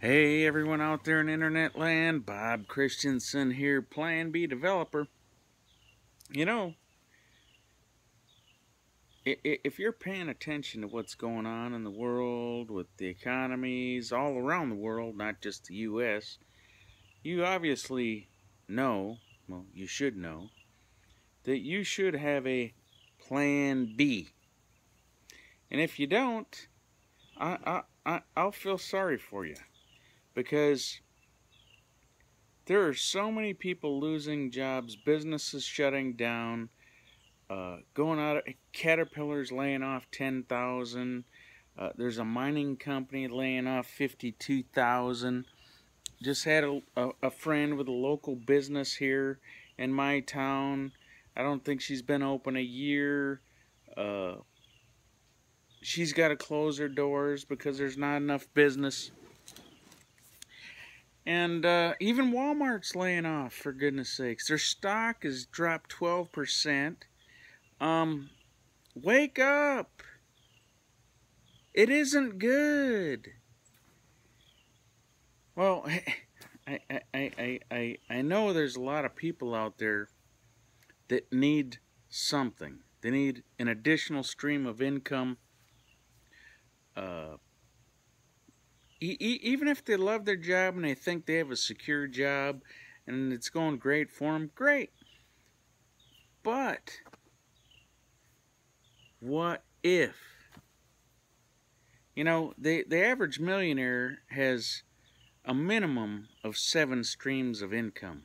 Hey everyone out there in internet land, Bob Christensen here, Plan B developer. You know, if you're paying attention to what's going on in the world with the economies all around the world, not just the US, you obviously know, well, you should know, that you should have a Plan B. And if you don't, I'll feel sorry for you, because there are so many people losing jobs, businesses shutting down, going out. Caterpillar's laying off 10,000. There's a mining company laying off 52,000. Just had a friend with a local business here in my town. I don't think she's been open a year. She's got to close her doors because there's not enough business. And even Walmart's laying off, for goodness sakes. Their stock has dropped 12%. Wake up! It isn't good. Well, I know there's a lot of people out there that need something. They need an additional stream of income. Even if they love their job and they think they have a secure job and it's going great for them, great. But what if? You know, the average millionaire has a minimum of 7 streams of income.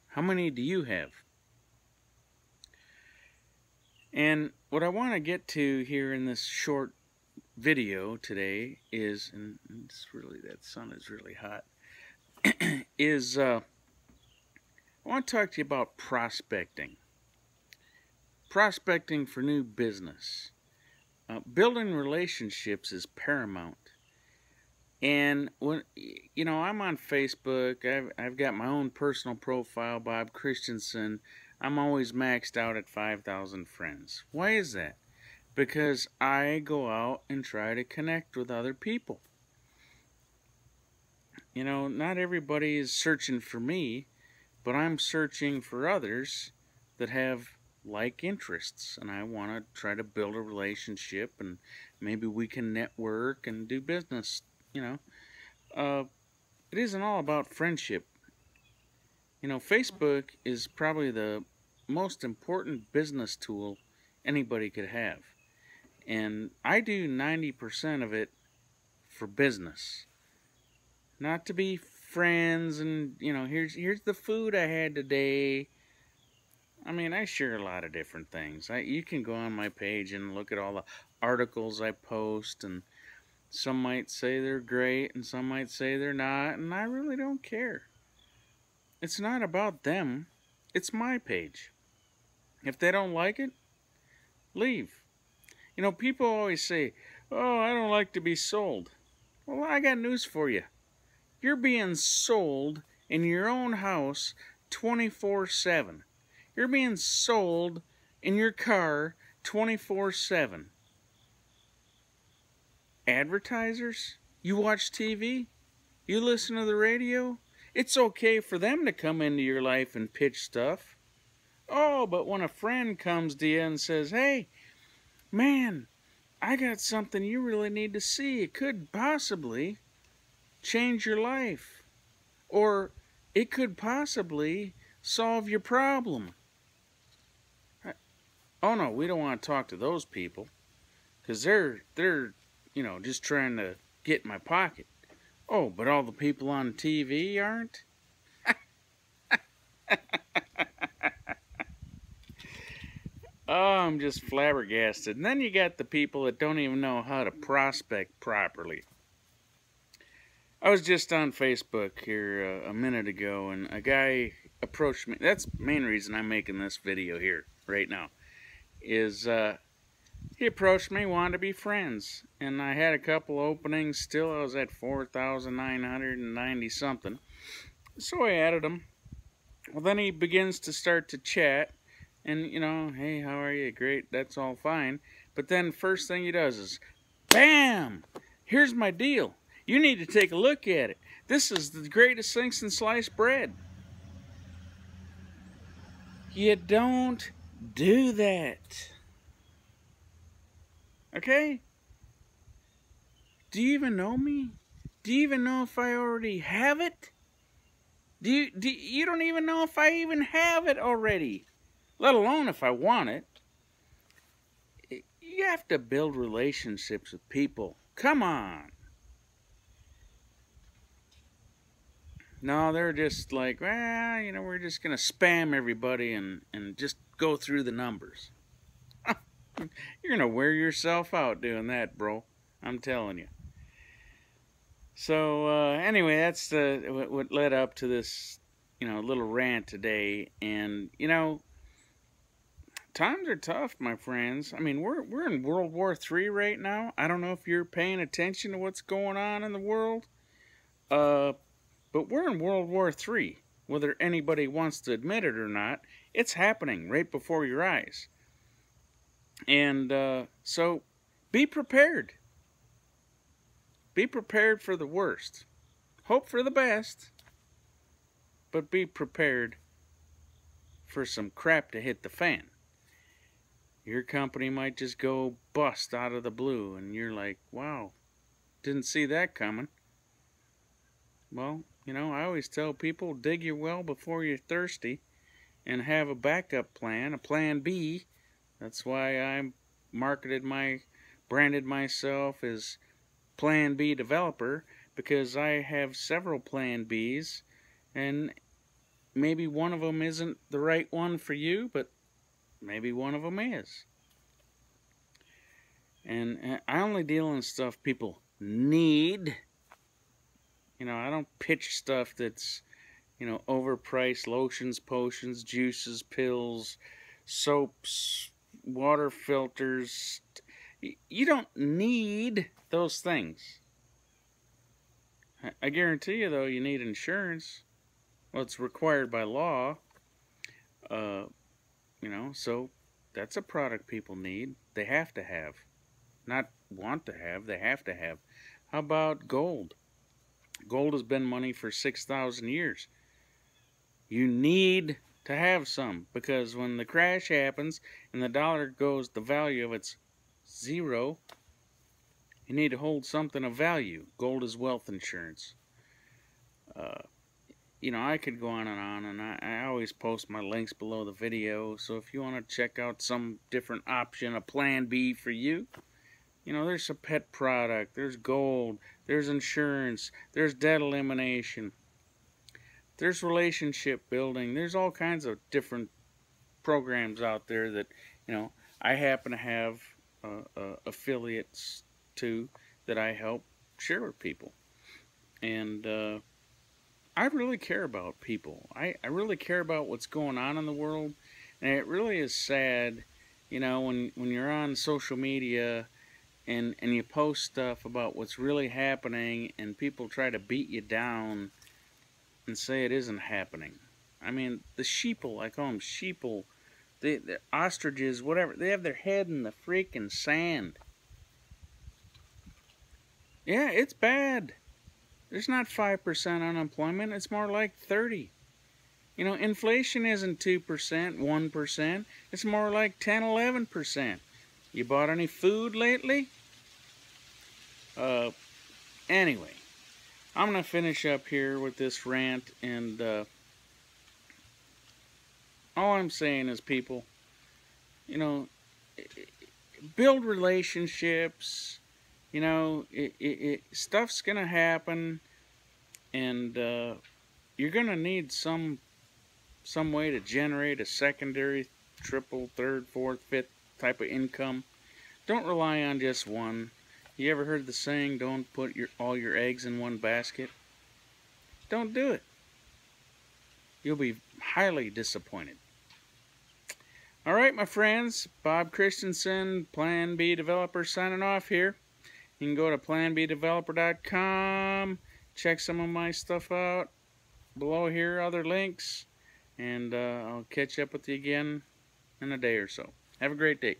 How many do you have? And what I want to get to here in this short video today is, and it's really, that sun is really hot, is I want to talk to you about prospecting. Prospecting for new business. Building relationships is paramount. And when, you know, I'm on Facebook. I've got my own personal profile, Bob Christensen. I'm always maxed out at 5,000 friends. Why is that? Because I go out and try to connect with other people. You know, not everybody is searching for me, but I'm searching for others that have like interests, and I want to try to build a relationship, and maybe we can network and do business. You know, it isn't all about friendship. You know, Facebook is probably the most important business tool anybody could have. And I do 90% of it for business. Not to be friends and, you know, here's the food I had today. I mean, I share a lot of different things. You can go on my page and look at all the articles I post, and some might say they're great and some might say they're not, and I really don't care. It's not about them. It's my page. If they don't like it, leave. You know, people always say, oh, I don't like to be sold. Well, I got news for you. You're being sold in your own house 24/7. You're being sold in your car 24/7. Advertisers? You watch TV? You listen to the radio? It's okay for them to come into your life and pitch stuff. Oh, but when a friend comes to you and says, hey, man, I got something you really need to see. It could possibly change your life. Or it could possibly solve your problem. Oh no, we don't want to talk to those people, because they're you know, just trying to get in my pocket. Oh, but all the people on TV aren't? Oh, I'm just flabbergasted. And then you got the people that don't even know how to prospect properly. I was just on Facebook here a minute ago, and a guy approached me. That's the main reason I'm making this video here right now. Is he approached me, wanted to be friends, and I had a couple openings. Still, I was at 4,990 something. So I added him. Well, then he begins to start to chat. And, you know, hey, how are you? Great, that's all fine. But then first thing he does is, bam! Here's my deal. You need to take a look at it. This is the greatest thing since sliced bread. You don't do that. Okay? Do you even know me? Do you even know if I already have it? You don't even know if I even have it already, let alone if I want it. You have to build relationships with people. Come on. No, they're just like, well, you know, we're just going to spam everybody and just go through the numbers. You're going to wear yourself out doing that, bro. I'm telling you. So, anyway, that's what led up to this, little rant today. And, times are tough, my friends. I mean, we're in World War III right now. I don't know if you're paying attention to what's going on in the world. But we're in World War III. Whether anybody wants to admit it or not, it's happening right before your eyes. And so be prepared. Be prepared for the worst. Hope for the best. But be prepared for some crap to hit the fan. Your company might just go bust out of the blue, and you're like, wow, didn't see that coming. Well, I always tell people, dig your well before you're thirsty, and have a backup plan, a plan B. That's why I branded myself as Plan B developer, because I have several Plan Bs, and maybe one of them isn't the right one for you, but maybe one of them is. And I only deal in stuff people need. I don't pitch stuff that's, overpriced lotions, potions, juices, pills, soaps, water filters. You don't need those things. I guarantee you, though, you need insurance. Well, it's required by law. So that's a product people need. They have to have. Not want to have, they have to have. How about gold? Gold has been money for 6,000 years. You need to have some, because when the crash happens and the dollar goes, the value of it's zero, you need to hold something of value. Gold is wealth insurance. I could go on, and I always post my links below the video, so if you want to check out some different option, a plan B for you, there's a pet product, there's gold, there's insurance, there's debt elimination, there's relationship building, there's all kinds of different programs out there that, I happen to have affiliates to that I help share with people. And I really care about people. I really care about what's going on in the world. And it really is sad, when you're on social media and you post stuff about what's really happening, and people try to beat you down and say it isn't happening. I mean, the sheeple, I call them sheeple, the ostriches, whatever, they have their head in the freaking sand. Yeah, it's bad. There's not 5% unemployment, it's more like 30. Inflation isn't 2%, 1%, it's more like 10, 11%. You bought any food lately? Anyway, I'm going to finish up here with this rant, and all I'm saying is, people, build relationships. Stuff's going to happen, and you're going to need some way to generate a secondary, triple, third, fourth, fifth type of income. Don't rely on just one. You ever heard the saying, don't put all your eggs in one basket? Don't do it. You'll be highly disappointed. All right, my friends, Bob Christensen, Plan B Developer, signing off here. You can go to planbdeveloper.com, check some of my stuff out. Below here, other links, and I'll catch up with you again in a day or so. Have a great day.